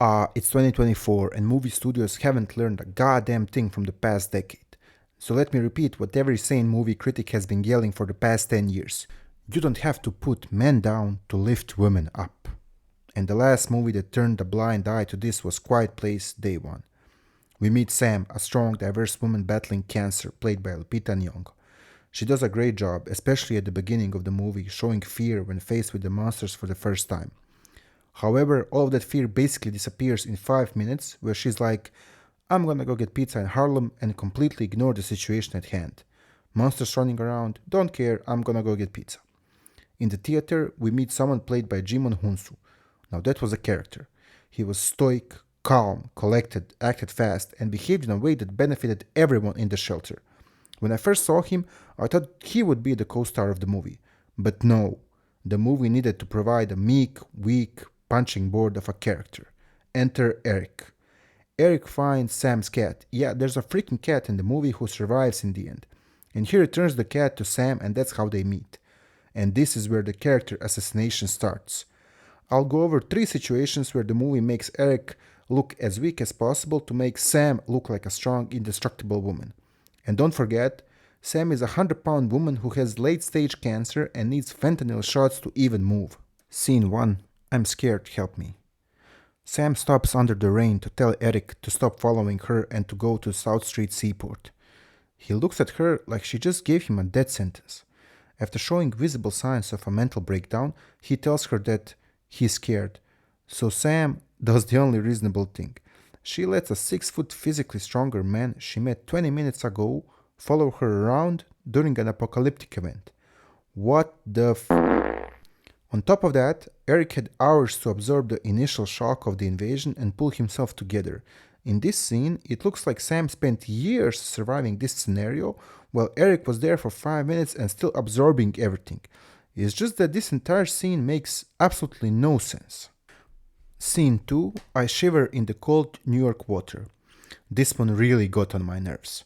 It's 2024 and movie studios haven't learned a goddamn thing from the past decade. So let me repeat what every sane movie critic has been yelling for the past 10 years. You don't have to put men down to lift women up. And the last movie that turned a blind eye to this was Quiet Place Day One. We meet Sam, a strong, diverse woman battling cancer, played by Lupita Nyong'o. She does a great job, especially at the beginning of the movie, showing fear when faced with the monsters for the first time. However, all of that fear basically disappears in 5 minutes, where she's like, I'm gonna go get pizza in Harlem and completely ignore the situation at hand. Monsters running around, don't care, I'm gonna go get pizza. In the theater, we meet someone played by Jimon Hunsu. Now that was a character. He was stoic, calm, collected, acted fast, and behaved in a way that benefited everyone in the shelter. When I first saw him, I thought he would be the co-star of the movie. But no, the movie needed to provide a meek, weak, punching board of a character. Enter Eric. Eric finds Sam's cat. Yeah, there's a freaking cat in the movie who survives in the end. And he returns the cat to Sam, and that's how they meet. And this is where the character assassination starts. I'll go over 3 situations where the movie makes Eric look as weak as possible to make Sam look like a strong, indestructible woman. And don't forget, Sam is a 100-pound woman who has late-stage cancer and needs fentanyl shots to even move. Scene 1. I'm scared, help me. Sam stops under the rain to tell Eric to stop following her and to go to South Street Seaport. He looks at her like she just gave him a death sentence. After showing visible signs of a mental breakdown, he tells her that he's scared. So Sam does the only reasonable thing. She lets a 6-foot physically stronger man she met 20 minutes ago follow her around during an apocalyptic event. What the On top of that, Eric had hours to absorb the initial shock of the invasion and pull himself together. In this scene, it looks like Sam spent years surviving this scenario, while Eric was there for 5 minutes and still absorbing everything. It's just that this entire scene makes absolutely no sense. Scene 2, I shiver in the cold New York water. This one really got on my nerves.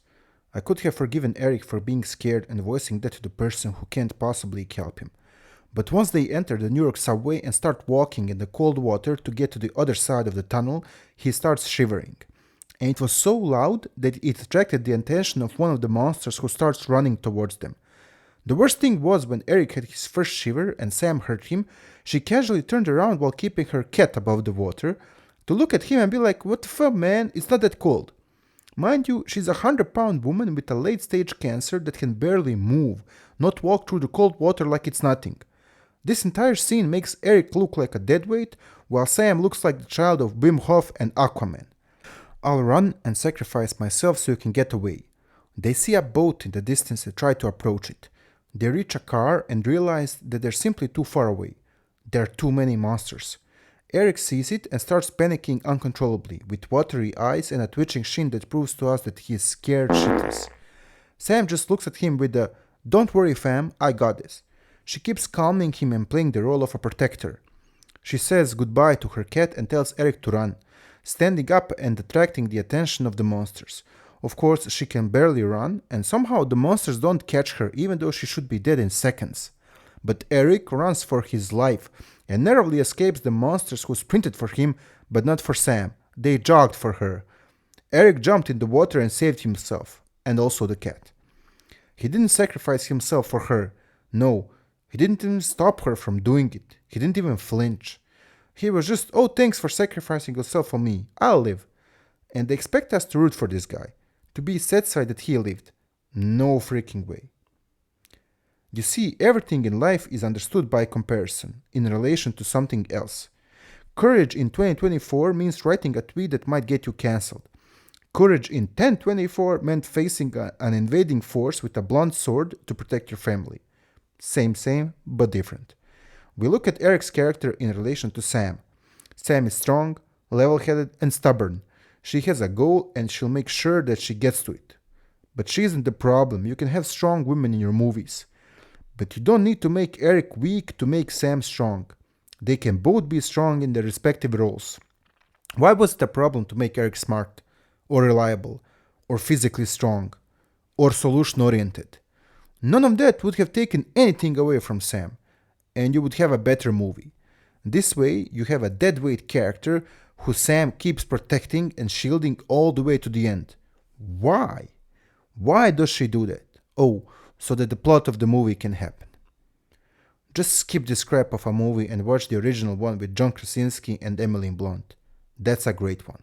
I could have forgiven Eric for being scared and voicing that to the person who can't possibly help him. But once they enter the New York subway and start walking in the cold water to get to the other side of the tunnel, he starts shivering. And it was so loud that it attracted the attention of one of the monsters who starts running towards them. The worst thing was when Eric had his first shiver and Sam heard him, she casually turned around while keeping her cat above the water to look at him and be like, what the fuck, man, it's not that cold. Mind you, she's a 100-pound woman with a late-stage cancer that can barely move, not walk through the cold water like it's nothing. This entire scene makes Eric look like a deadweight, while Sam looks like the child of Wim Hof and Aquaman. I'll run and sacrifice myself so you can get away. They see a boat in the distance and try to approach it. They reach a car and realize that they're simply too far away. There are too many monsters. Eric sees it and starts panicking uncontrollably, with watery eyes and a twitching shin that proves to us that he is scared shitless. Sam just looks at him with a, don't worry fam, I got this. She keeps calming him and playing the role of a protector. She says goodbye to her cat and tells Eric to run, standing up and attracting the attention of the monsters. Of course, she can barely run, and somehow the monsters don't catch her even though she should be dead in seconds. But Eric runs for his life and narrowly escapes the monsters who sprinted for him, but not for Sam. They jogged for her. Eric jumped in the water and saved himself, and also the cat. He didn't sacrifice himself for her. No, he didn't even stop her from doing it. He didn't even flinch. He was just, oh, thanks for sacrificing yourself for me. I'll live. And they expect us to root for this guy, to be satisfied that he lived. No freaking way. You see, everything in life is understood by comparison, in relation to something else. Courage in 2024 means writing a tweet that might get you cancelled. Courage in 1024 meant facing an invading force with a blunt sword to protect your family. Same, but different. We look at Eric's character in relation to Sam. Sam is strong, level-headed, and stubborn. She has a goal and she'll make sure that she gets to it. But she isn't the problem. You can have strong women in your movies. But you don't need to make Eric weak to make Sam strong. They can both be strong in their respective roles. Why was it a problem to make Eric smart, or reliable, or physically strong, or solution-oriented? None of that would have taken anything away from Sam, and you would have a better movie. This way, you have a deadweight character who Sam keeps protecting and shielding all the way to the end. Why? Why does she do that? Oh, so that the plot of the movie can happen. Just skip this crap of a movie and watch the original one with John Krasinski and Emily Blunt. That's a great one.